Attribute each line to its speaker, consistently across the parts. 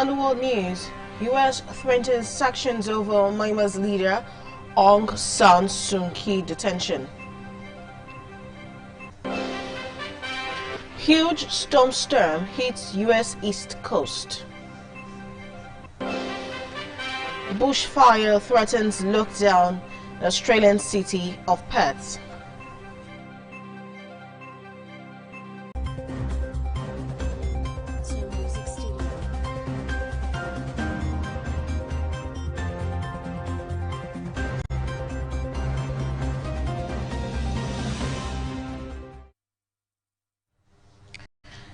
Speaker 1: On the world news, U.S. threatens sanctions over Myanmar's leader Aung San Suu Kyi detention. Huge storm hits U.S. East Coast. Bushfire threatens lockdown in Australian city of Perth.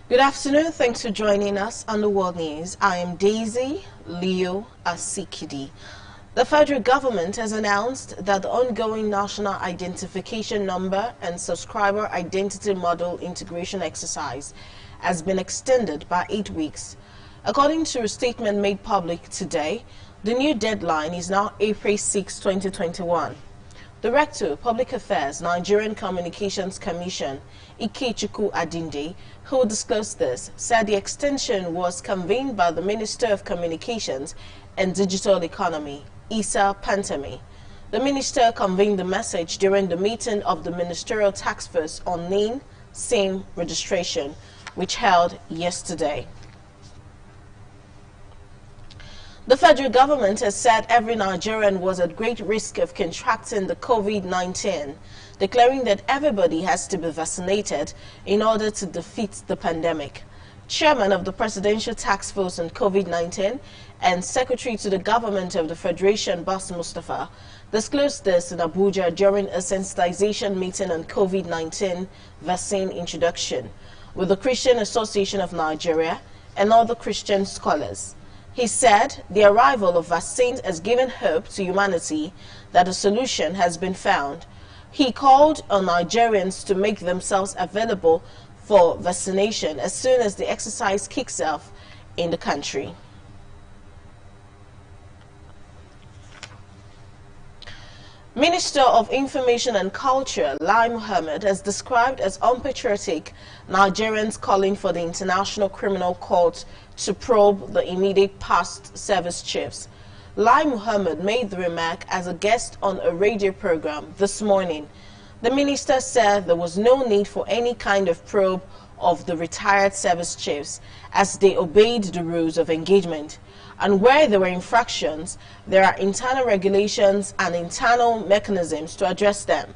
Speaker 1: Good afternoon. Thanks for joining us on the World News. I am Daisy Leo Asikidi. The federal government has announced that the ongoing National Identification Number and Subscriber Identity Model Integration exercise has been extended by 8 weeks. According to a statement made public today, the new deadline is now April 6, 2021. Director, Public Affairs, Nigerian Communications Commission, Ikechukwu Adinde, who disclosed this, said the extension was convened by the Minister of Communications and Digital Economy, Issa Pantami. The minister convened the message during the meeting of the Ministerial Task Force on NIN SIM registration, which held yesterday. The federal government has said every Nigerian was at great risk of contracting the COVID-19, declaring that everybody has to be vaccinated in order to defeat the pandemic. Chairman of the Presidential Task Force on COVID-19 and Secretary to the Government of the Federation, Bas Mustafa, disclosed this in Abuja during a sensitization meeting on COVID-19 vaccine introduction with the Christian Association of Nigeria and other Christian scholars. He said the arrival of vaccines has given hope to humanity that a solution has been found. He called on Nigerians to make themselves available for vaccination as soon as the exercise kicks off in the country. Minister of Information and Culture, Lai Mohammed, has described as unpatriotic Nigerians calling for the International Criminal Court to probe the immediate past service chiefs. Lai Mohammed made the remark as a guest on a radio program this morning. The minister said there was no need for any kind of probe of the retired service chiefs as they obeyed the rules of engagement. And where there were infractions, there are internal regulations and internal mechanisms to address them.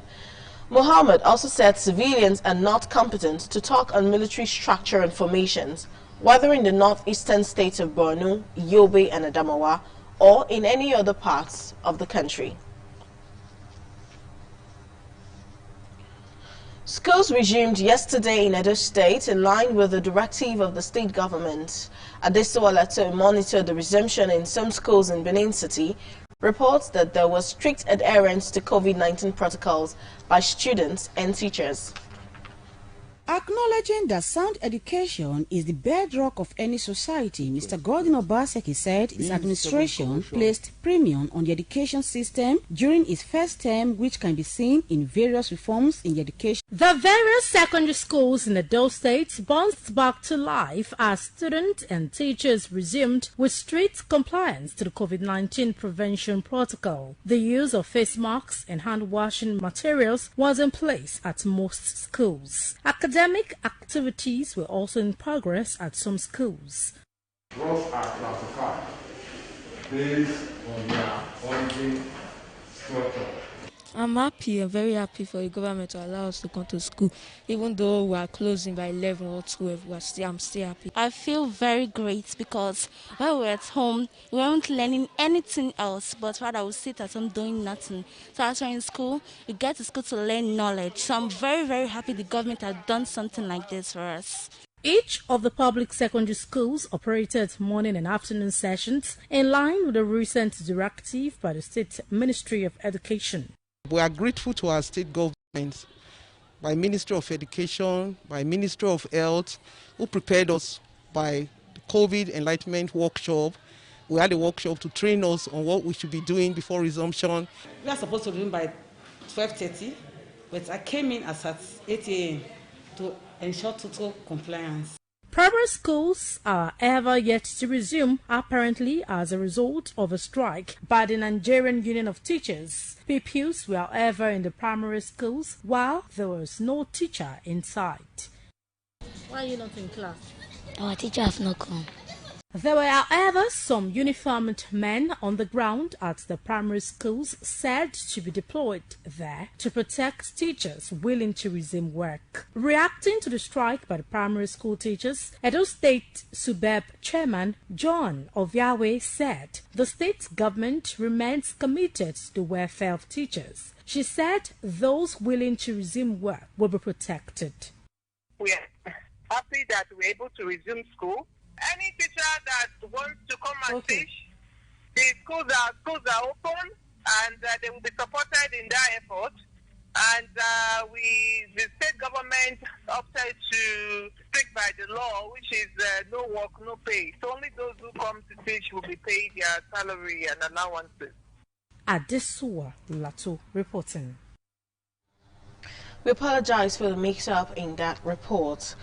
Speaker 1: Mohammed also said civilians are not competent to talk on military structure and formations, whether in the northeastern states of Borno, Yobe and Adamawa, or in any other parts of the country. Schools resumed yesterday in Edo State in line with the directive of the state government. Adesewale to monitor the resumption in some schools in Benin City reports that there was strict adherence to COVID-19 protocols by students and teachers.
Speaker 2: Acknowledging that sound education is the bedrock of any society, Mr. Godwin Obaseki said his administration placed premium on the education system during its first term, which can be seen in various reforms in the education.
Speaker 3: The various secondary schools in Edo State bounced back to life as students and teachers resumed with strict compliance to the COVID-19 prevention protocol. The use of face masks and hand-washing materials was in place at most schools. Academic activities were also in progress at some schools.
Speaker 4: Roles are classified based on their origin structure.
Speaker 5: I'm happy, I'm very happy for the government to allow us to come to school. Even though we are closing by 11 or 12, I'm still happy.
Speaker 6: I feel very great because while we were at home, we weren't learning anything else, but rather we sit at home doing nothing. So after in school, we get to school to learn knowledge. So I'm very, very happy the government has done something like this for us.
Speaker 3: Each of the public secondary schools operated morning and afternoon sessions in line with the recent directive by the State Ministry of Education.
Speaker 7: We are grateful to our state government, by Ministry of Education, by Ministry of Health, who prepared us by the COVID Enlightenment Workshop. We had a workshop to train us on what we should be doing before resumption.
Speaker 8: We are supposed to be by 12:30, but I came in as at 8 a.m. to ensure total compliance.
Speaker 3: Primary schools are ever yet to resume, apparently as a result of a strike by the Nigerian Union of Teachers. Pupils were however in the primary schools while there was no teacher inside. Why are you not in class?
Speaker 9: Our teacher has not come.
Speaker 3: There were, however, some uniformed men on the ground at the primary schools said to be deployed there to protect teachers willing to resume work. Reacting to the strike by the primary school teachers, Edo State SUBEB Chairman John Oviawe said the state government remains committed to the welfare of teachers. She said those willing to resume work will be protected.
Speaker 10: We are happy that we're able to resume school. Any teacher that wants to come and teach, the schools are open and they will be supported in their effort. And the state government opted to stick by the law, which is no work, no pay. So only those who come to teach will be paid their salary and allowances.
Speaker 3: Adesua Lato reporting.
Speaker 1: We apologize for the mix-up in that report.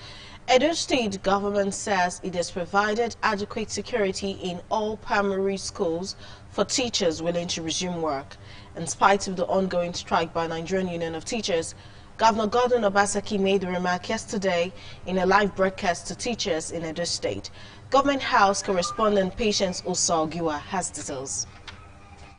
Speaker 1: Edo State government says it has provided adequate security in all primary schools for teachers willing to resume work. In spite of the ongoing strike by Nigerian Union of Teachers, Governor Godwin Obaseki made the remark yesterday in a live broadcast to teachers in Edo State. Government House correspondent Patience Osaogiwa has details.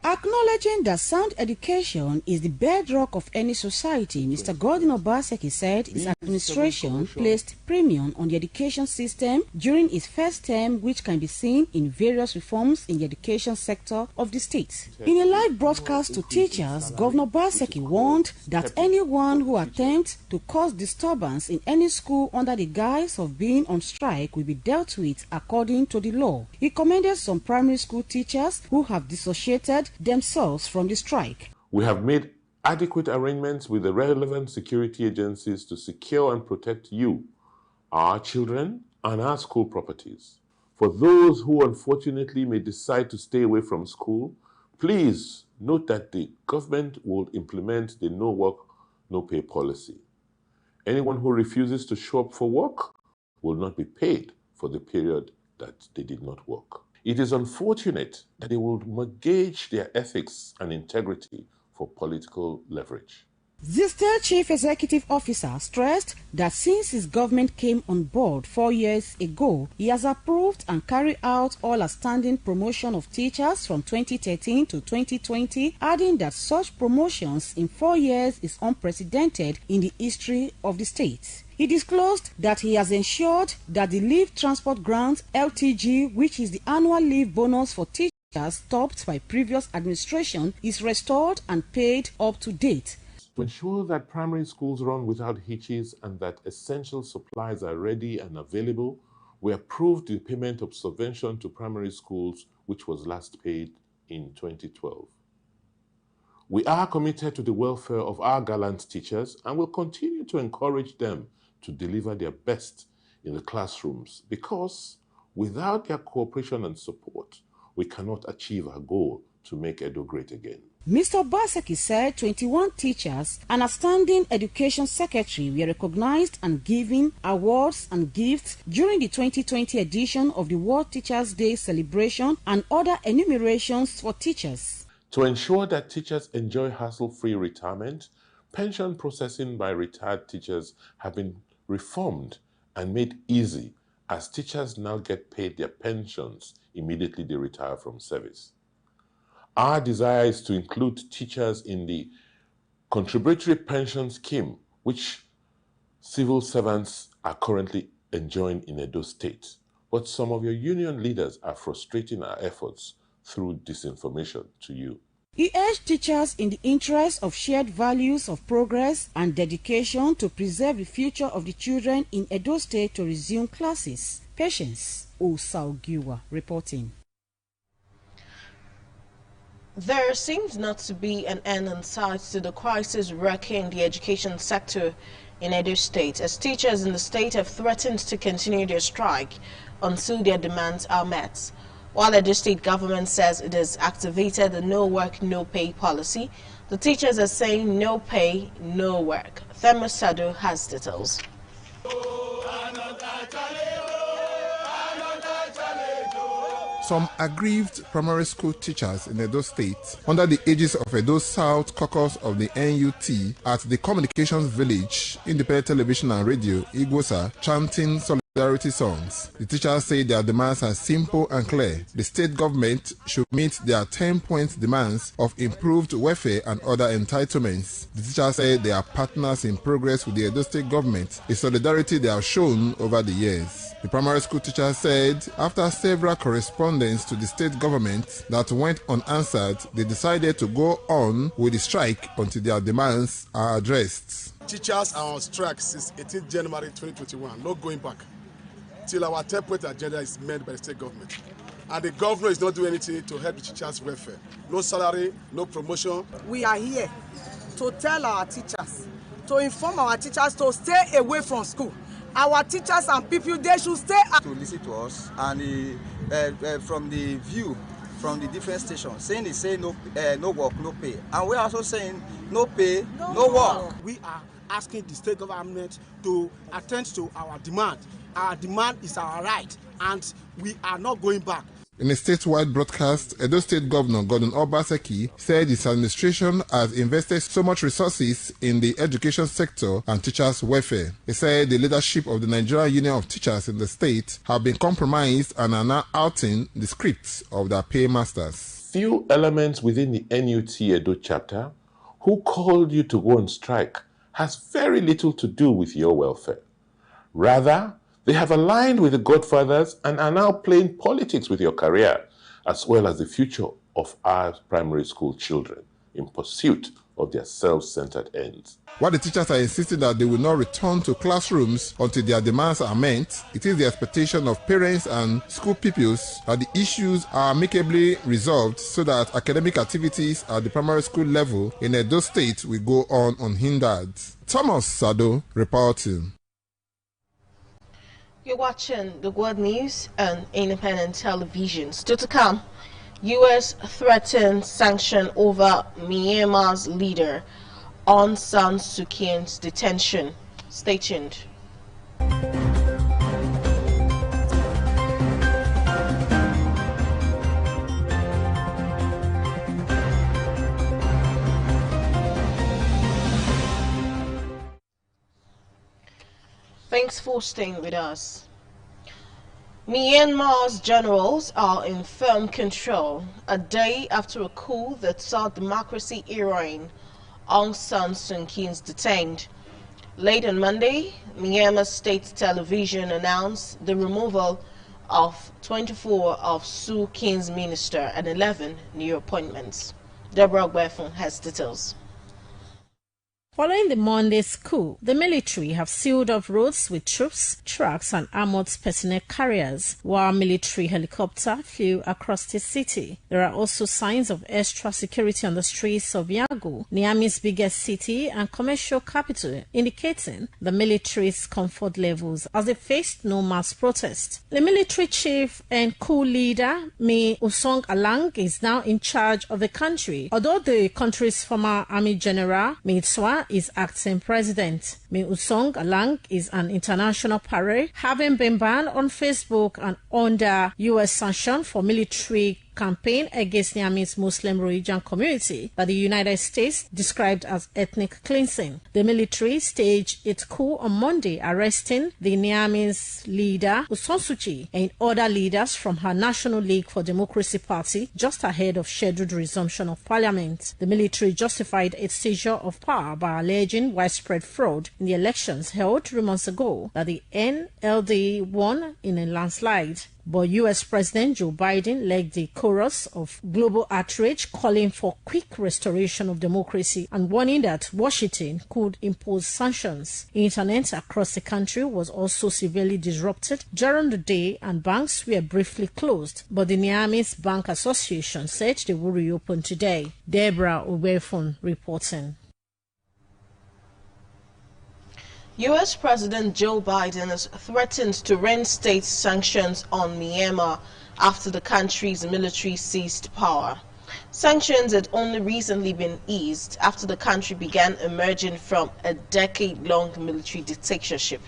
Speaker 2: Acknowledging that sound education is the bedrock of any society, Mr. Godwin Obaseki said his administration placed premium on the education system during its first term, which can be seen in various reforms in the education sector of the state. In a live broadcast to teachers, Governor Obaseki warned that anyone who attempts to cause disturbance in any school under the guise of being on strike will be dealt with according to the law. He commended some primary school teachers who have dissociated themselves from the strike.
Speaker 11: We have made adequate arrangements with the relevant security agencies to secure and protect you, our children, and our school properties. For those who unfortunately may decide to stay away from school, please note that the government will implement the no work, no pay policy. Anyone who refuses to show up for work will not be paid for the period that they did not work. It is unfortunate that they will mortgage their ethics and integrity for political leverage.
Speaker 2: The state chief executive officer stressed that since his government came on board 4 years ago, he has approved and carried out all outstanding promotion of teachers from 2013 to 2020, adding that such promotions in 4 years is unprecedented in the history of the state. He disclosed that he has ensured that the Leave Transport Grant LTG, which is the annual leave bonus for teachers stopped by previous administration, is restored and paid up to date.
Speaker 11: To ensure that primary schools run without hitches and that essential supplies are ready and available, we approved the payment of subvention to primary schools, which was last paid in 2012. We are committed to the welfare of our gallant teachers and will continue to encourage them to deliver their best in the classrooms, because without their cooperation and support, we cannot achieve our goal to make Edo great again.
Speaker 2: Mr. Obaseki said 21 teachers and outstanding education secretary were recognized and given awards and gifts during the 2020 edition of the World Teachers' Day celebration and other enumerations for teachers.
Speaker 11: To ensure that teachers enjoy hassle-free retirement, pension processing by retired teachers have been reformed and made easy, as teachers now get paid their pensions immediately they retire from service. Our desire is to include teachers in the contributory pension scheme, which civil servants are currently enjoying in Edo State. But some of your union leaders are frustrating our efforts through disinformation to you.
Speaker 2: He urged teachers in the interest of shared values of progress and dedication to preserve the future of the children in Edo State to resume classes. Patience Osaogiwa reporting.
Speaker 1: There seems not to be an end in sight to the crisis wrecking the education sector in Edo State, as teachers in the state have threatened to continue their strike until their demands are met. While the Edo State government says it has activated the no work, no pay policy, the teachers are saying no pay, no work. Themis Sado has details.
Speaker 12: some aggrieved primary school teachers in Edo State under the aegis of Edo South Caucus of the NUT at the Communications Village, Independent Television and Radio, Igbosa, chanting solidarity songs. The teachers say their demands are simple and clear. The state government should meet their 10-point demands of improved welfare and other entitlements. The teachers say they are partners in progress with the Edo State government, a solidarity they have shown over the years. The primary school teacher said after several correspondence to the state government that went unanswered, they decided to go on with the strike until their demands are addressed.
Speaker 13: Teachers are on strike since 18th January 2021, no going back, till our 10-point agenda is made by the state government. And the governor is not doing anything to help the teachers' welfare. No salary, no promotion.
Speaker 14: We are here to tell our teachers, to inform our teachers to stay away from school. Our teachers and people, they should stay
Speaker 15: to listen to us, and from the view from the different stations saying they say no work, no pay, and we're also saying no pay, no work.
Speaker 16: We are asking the state government to attend to our demand. Our demand is our right, and we are not going back.
Speaker 12: In a statewide broadcast, Edo State Governor Gordon Obaseki said his administration has invested so much resources in the education sector and teachers' welfare. He said the leadership of the Nigerian Union of Teachers in the state have been compromised and are now outing the scripts of their paymasters.
Speaker 11: Few elements within the NUT Edo chapter who called you to go on strike has very little to do with your welfare. Rather, they have aligned with the Godfathers and are now playing politics with your career, as well as the future of our primary school children in pursuit of their self-centered ends.
Speaker 12: While the teachers are insisting that they will not return to classrooms until their demands are met, it is the expectation of parents and school pupils that the issues are amicably resolved so that academic activities at the primary school level in Edo State will go on unhindered. Thomas Sado reporting.
Speaker 1: You're watching the World News on Independent Television. Still to come, U.S. threatens sanction over Myanmar's leader Aung San Suu Kyi's detention. Stay tuned. Thanks for staying with us. Myanmar's generals are in firm control a day after a coup that saw democracy heroine Aung San Suu Kyi detained. Late on Monday, Myanmar State Television announced the removal of 24 of Suu Kyi's ministers and 11 new appointments. Deborah Gwefun has details.
Speaker 3: Following the Monday's coup, the military have sealed off roads with troops, trucks and armored personnel carriers, while military helicopter flew across the city. There are also signs of extra security on the streets of Yangon, Niamey's biggest city and commercial capital, indicating the military's comfort levels as they faced no mass protest. The military chief and coup leader, Min Aung Hlaing, is now in charge of the country, although the country's former army general, Min Aung is acting president. Min Aung Hlaing is an international pariah, having been banned on Facebook and under U.S. sanction for military campaign against Niamey's Muslim Rohingya community that the United States described as ethnic cleansing. The military staged its coup on Monday, arresting the Niamey's leader Aung San Suu Kyi and other leaders from her National League for Democracy party just ahead of scheduled resumption of parliament. The military justified its seizure of power by alleging widespread fraud in the elections held 3 months ago that the NLD won in a landslide. But U.S. President Joe Biden led the chorus of global outrage, calling for quick restoration of democracy and warning that Washington could impose sanctions. Internet across the country was also severely disrupted during the day and banks were briefly closed. But the Niamey's Bank Association said they will reopen today. Deborah Gwefun reporting.
Speaker 1: U.S. President Joe Biden has threatened to reinstate sanctions on Myanmar after the country's military seized power. Sanctions had only recently been eased after the country began emerging from a decade-long military dictatorship.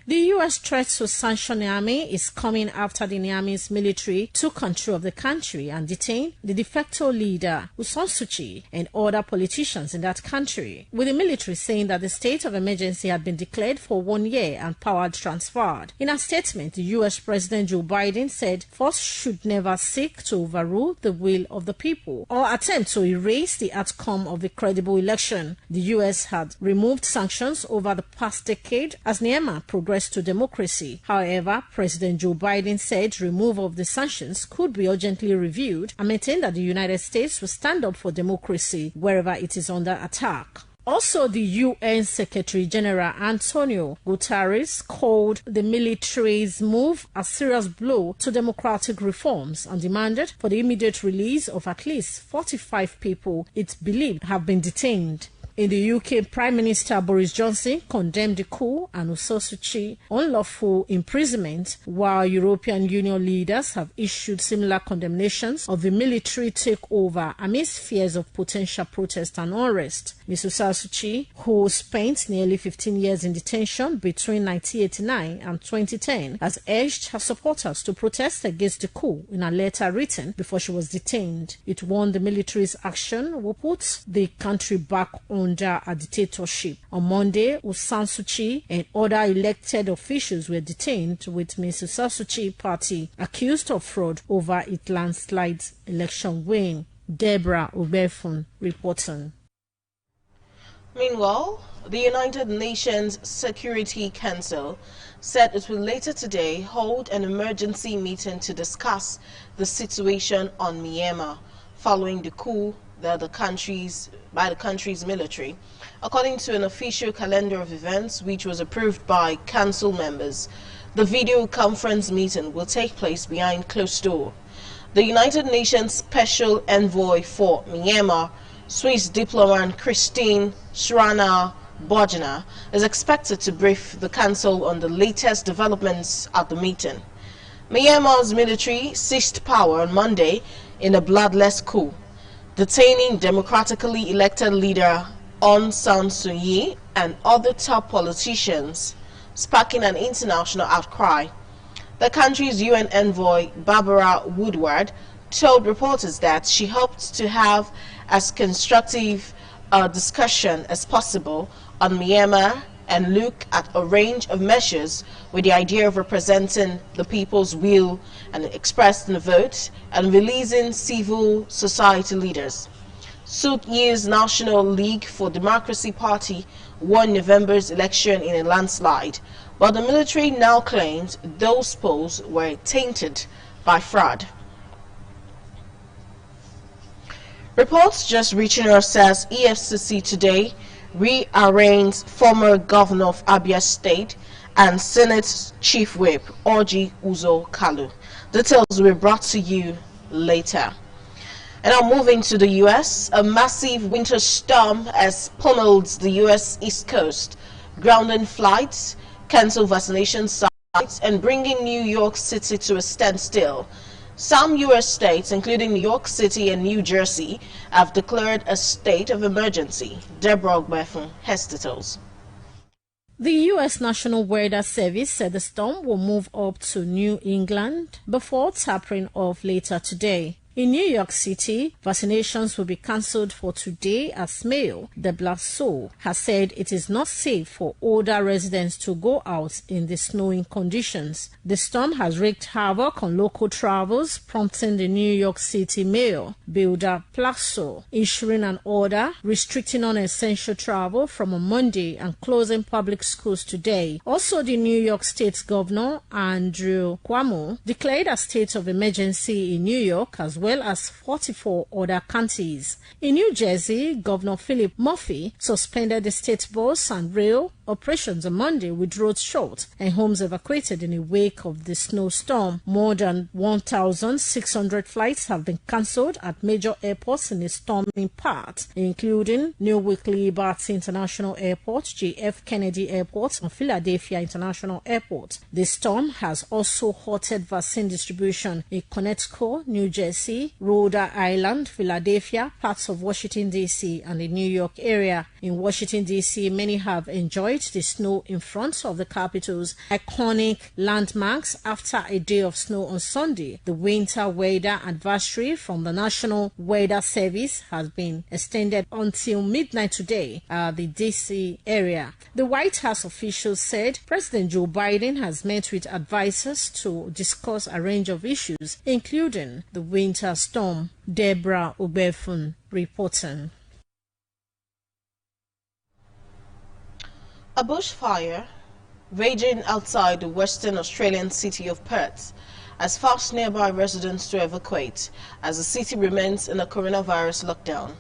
Speaker 3: The U.S. threat to sanction Niamey is coming after the Niamey's military took control of the country and detained the de facto leader, Aung San Suu Kyi, and other politicians in that country, with the military saying that the state of emergency had been declared for 1 year and power transferred. In a statement, the U.S. President Joe Biden said force should never seek to overrule the will of the people or attempt to erase the outcome of a credible election. The U.S. had removed sanctions over the past decade as Myanmar progressed to democracy. However, President Joe Biden said removal of the sanctions could be urgently reviewed and maintained that the United States will stand up for democracy wherever it is under attack. Also, the UN Secretary General Antonio Guterres called the military's move a serious blow to democratic reforms and demanded for the immediate release of at least 45 people it's believed have been detained. In the UK, Prime Minister Boris Johnson condemned the coup and Aung San Suu Kyi unlawful imprisonment, while European Union leaders have issued similar condemnations of the military takeover amidst fears of potential protest and unrest. Ms. Aung San Suu Kyi, who spent nearly 15 years in detention between 1989 and 2010, has urged her supporters to protest against the coup in a letter written before she was detained. It warned the military's action will put the country back under a dictatorship. On Monday, Aung San Suu Kyi and other elected officials were detained, with Ms. Aung San Suu Kyi party accused of fraud over its landslide election win. Deborah Obefun reporting.
Speaker 1: Meanwhile, the United Nations Security Council said it will later today hold an emergency meeting to discuss the situation on Myanmar following the coup by the country's military. According to an official calendar of events which was approved by council members, the video conference meeting will take place behind closed door. The United Nations Special Envoy for Myanmar, Swiss diplomat Christine Schraner Burgener, is expected to brief the council on the latest developments at the meeting. Myanmar's military seized power on Monday in a bloodless coup, detaining democratically elected leader Aung San Suu Kyi and other top politicians, sparking an international outcry. The country's UN envoy, Barbara Woodward, told reporters that she hoped to have as constructive a discussion as possible on Myanmar and look at a range of measures with the idea of representing the people's will and expressed in the vote and releasing civil society leaders. Suu Kyi's National League for Democracy party won November's election in a landslide, but the military now claims those polls were tainted by fraud. Reports just reaching us says EFCC today rearraigns former governor of Abia State and Senate Chief Whip Orji Uzo Kalu. Details will be brought to you later. And now moving to the U.S., a massive winter storm has pummeled the U.S. East Coast, grounding flights, canceled vaccination sites, and bringing New York City to a standstill. Some U.S. states, including New York City and New Jersey, have declared a state of emergency. Deborah Ogbefun has details.
Speaker 3: The U.S. National Weather Service said the storm will move up to New England before tapering off later today. In New York City, vaccinations will be cancelled for today as Mayor de Blasio has said it is not safe for older residents to go out in the snowing conditions. The storm has wreaked havoc on local travels, prompting the New York City Mayor, Bill de Blasio, issuing an order restricting non-essential travel from on Monday and closing public schools today. Also, the New York State Governor, Andrew Cuomo, declared a state of emergency in New York as well as 44 other counties. In New Jersey, Governor Philip Murphy suspended the state bus and rail operations on Monday with roads shut and homes evacuated in the wake of the snowstorm. More than 1,600 flights have been cancelled at major airports in the storming path, including Newark Liberty International Airport, JF Kennedy Airport, and Philadelphia International Airport. The storm has also halted vaccine distribution in Connecticut, New Jersey, Rhode Island, Philadelphia, parts of Washington, D.C., and the New York area. In Washington, D.C., many have enjoyed celebrate the snow in front of the capital's iconic landmarks after a day of snow on Sunday. The winter weather advisory from the National Weather Service has been extended until midnight today at the DC area. The White House officials said President Joe Biden has met with advisors to discuss a range of issues, including the winter storm. Deborah Ubefun reporting.
Speaker 1: A bushfire raging outside the Western Australian city of Perth has forced nearby residents to evacuate as the city remains in a coronavirus lockdown.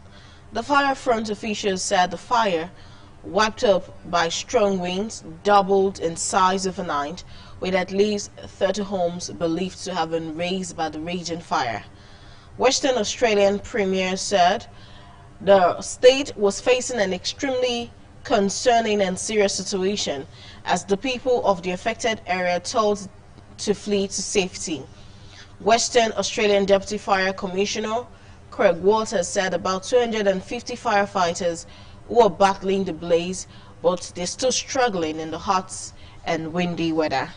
Speaker 1: The fire front officials said the fire, wiped up by strong winds, doubled in size overnight, with at least 30 homes believed to have been razed by the raging fire. Western Australian Premier said the state was facing an extremely concerning and serious situation as the people of the affected area told to flee to safety. Western Australian Deputy Fire Commissioner Craig Walters said about 250 firefighters who are battling the blaze, but they're still struggling in the hot and windy weather.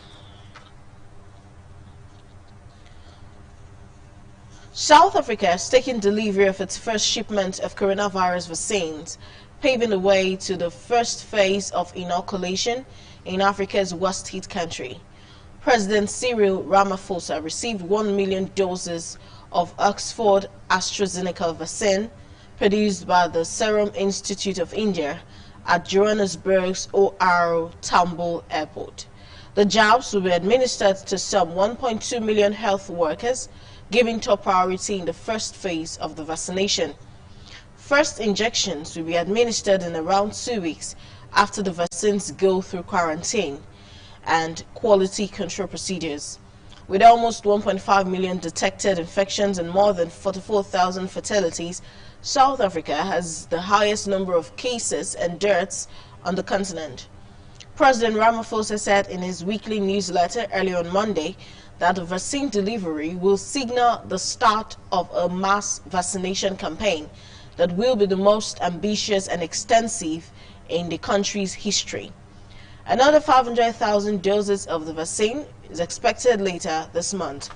Speaker 1: South Africa has taken delivery of its first shipment of coronavirus vaccines, paving the way to the first phase of inoculation in Africa's worst-hit country. President Cyril Ramaphosa received 1 million doses of Oxford AstraZeneca vaccine produced by the Serum Institute of India at Johannesburg's O.R. Tambo Airport. The jabs will be administered to some 1.2 million health workers, giving top priority in the first phase of the vaccination. First injections will be administered in around 2 weeks after the vaccines go through quarantine and quality control procedures. With almost 1.5 million detected infections and more than 44,000 fatalities, South Africa has the highest number of cases and deaths on the continent. President Ramaphosa said in his weekly newsletter early on Monday that the vaccine delivery will signal the start of a mass vaccination campaign that will be the most ambitious and extensive in the country's history. Another 500,000 doses of the vaccine is expected later this month.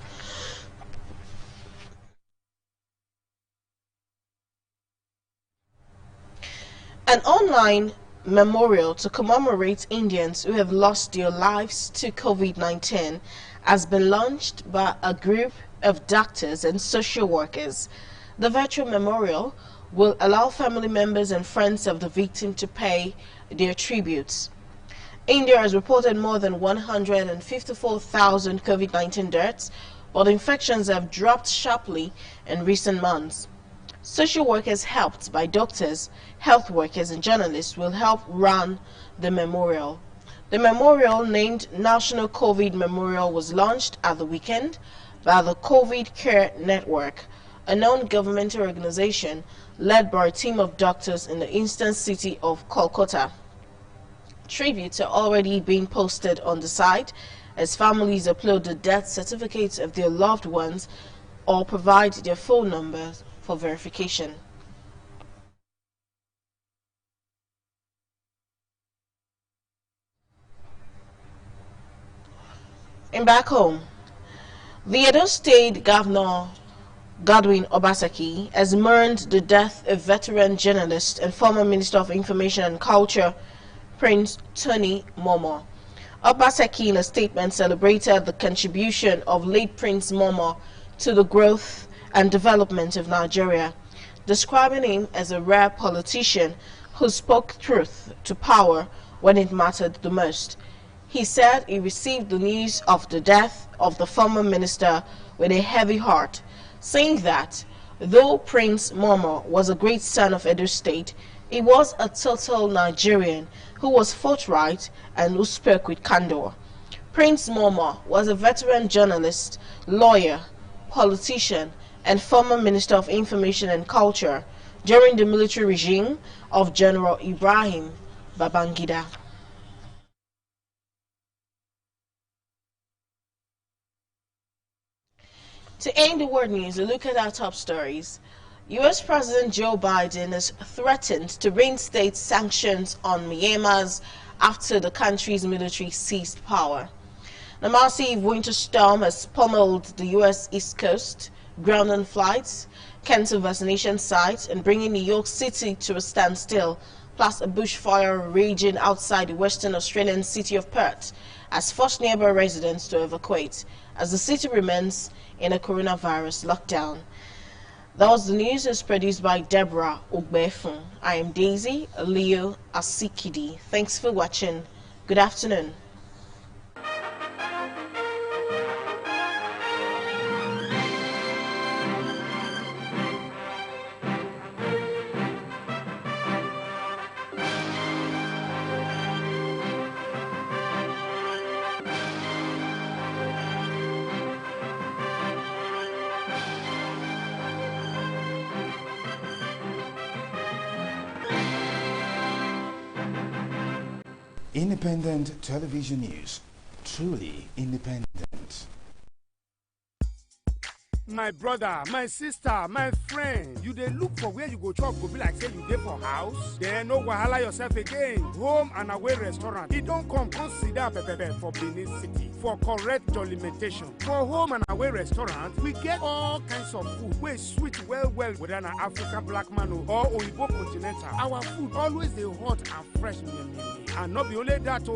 Speaker 1: An online memorial to commemorate Indians who have lost their lives to COVID-19 has been launched by a group of doctors and social workers. The virtual memorial will allow family members and friends of the victim to pay their tributes. India has reported more than 154,000 COVID-19 deaths, but infections have dropped sharply in recent months. Social workers helped by doctors, health workers and journalists will help run the memorial. The memorial, named National COVID Memorial, was launched at the weekend by the COVID Care Network, a non-governmental organization led by a team of doctors in the eastern city of Kolkata. Tributes are already being posted on the site as families upload the death certificates of their loved ones or provide their phone numbers for verification. And back home, the Edo State Governor Godwin Obaseki has mourned the death of veteran journalist and former Minister of Information and Culture, Prince Tony Momoh. Obaseki, in a statement, celebrated the contribution of late Prince Momoh to the growth and development of Nigeria, describing him as a rare politician who spoke truth to power when it mattered the most. He said he received the news of the death of the former minister with a heavy heart, saying that though Prince Momoh was a great son of Edo State, he was a total Nigerian who was forthright and who spoke with candor. Prince Momoh was a veteran journalist, lawyer, politician, and former Minister of Information and Culture during the military regime of General Ibrahim Babangida. To end the world news, a look at our top stories. U.S. President Joe Biden has threatened to reinstate sanctions on Myanmar's after the country's military seized power. The massive winter storm has pummeled the U.S. East Coast, grounding flights, canceled vaccination sites, and bringing New York City to a standstill, plus a bushfire raging outside the Western Australian city of Perth has forced nearby residents to evacuate as the city remains in a coronavirus lockdown. That was the news. Is produced by Deborah Ogbefun. I am Daisy Leo Asikidi. Thanks for watching. Good afternoon.
Speaker 17: Independent television news, truly independent.
Speaker 18: My brother, my sister, my friend, you dey look for where you go chop go be like say you dey for house? Then no wahala yourself again. Home and Away restaurant. It don't come consider pepepe for Benin City for correct jollimentation. For Home and Away restaurant, we get all kinds of food wey sweet well whether an African black man or Oyibo continental. Our food always dey hot and fresh. And not be only that,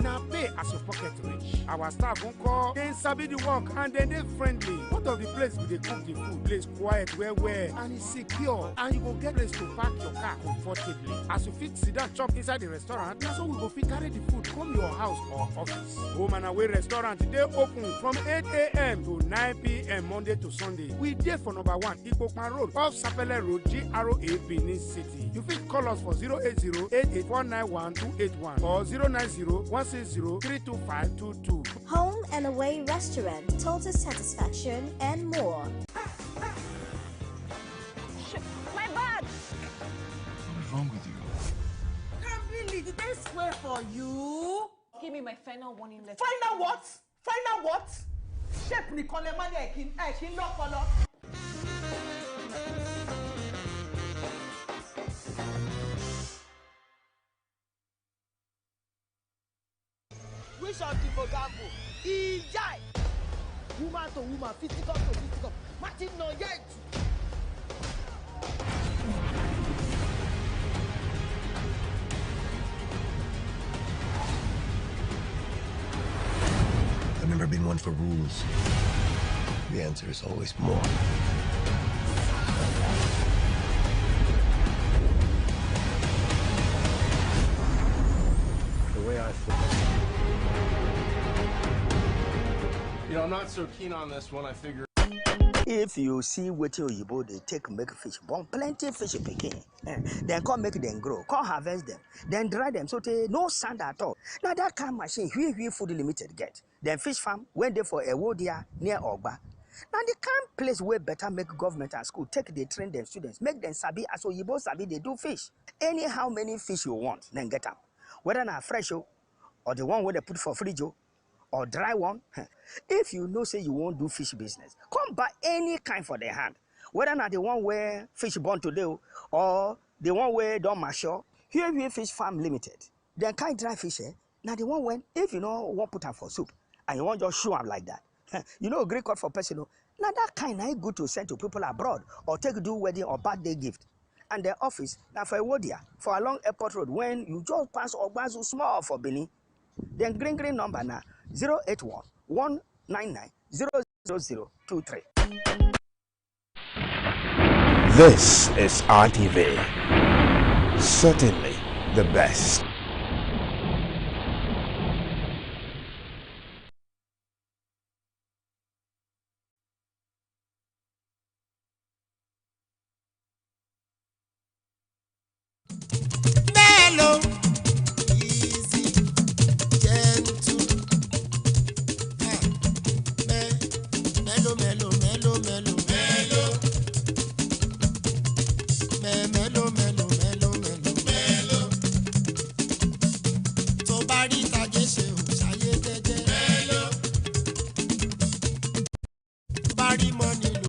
Speaker 18: now pay as your pocket reach. Our staff won't call, they sabi the work and then they friendly. What of the place we dey cook the food? Place quiet, well, and it's secure. And you go get place to park your car comfortably. As you fit sit down chop inside the restaurant, that's how we go fit carry the food come your house or office. Home and Away restaurant, they open from 8 a.m. to 9 p.m. Monday to Sunday. We there for number 1, Ikpokman Road, off Sapele Road, GRA, Benin City. You fit call us for 080-88191-281 or 090-160-32522.
Speaker 19: Home and Away restaurant, total satisfaction and more.
Speaker 14: My bad!
Speaker 17: What is wrong with you?
Speaker 14: Really, did they swear for you? Give me my final warning letter.
Speaker 20: Final what? Final what? Chef Nicole Mani Ekin no follow. Which of the Mogambo? Ijai! Woman to woman, physical to physical. Martin no yet!
Speaker 21: I've never been one for rules. The answer is always more.
Speaker 4: The way I feel. You know, I'm not so keen on this one. I figure.
Speaker 20: If you see what Oyibo they take make fish, born plenty fish picking, then come make them grow, come harvest them, then dry them so they no sand at all. Now that kind of machine, we Food Limited get. Then fish farm went there for Ewodia near Ogba. Now the kind of place where better make government and school take they train them students, make them sabi as Oyibo sabi they do fish. Anyhow many fish you want, then get them. Whether na fresh or the one where they put for fridge or dry one. If you know say you won't do fish business, come buy any kind for their hand. Whether not the one where fish born today or the one where don't mature, here we Fish Farm Limited. Then kind dry fish, now the one when if you know want put them for soup and you want just show them like that. You know Greek code for personal. Now that kind is good to send to people abroad or take do wedding or birthday gift. And their office now for Ewodia for along Airport Road when you just pass Ogbazu small for Benin. Then green number now 081-199-00023.
Speaker 17: This is RTV. Certainly the best.
Speaker 22: Mellow, easy, gentle. Mellow, mellow, mellow, mellow, mellow.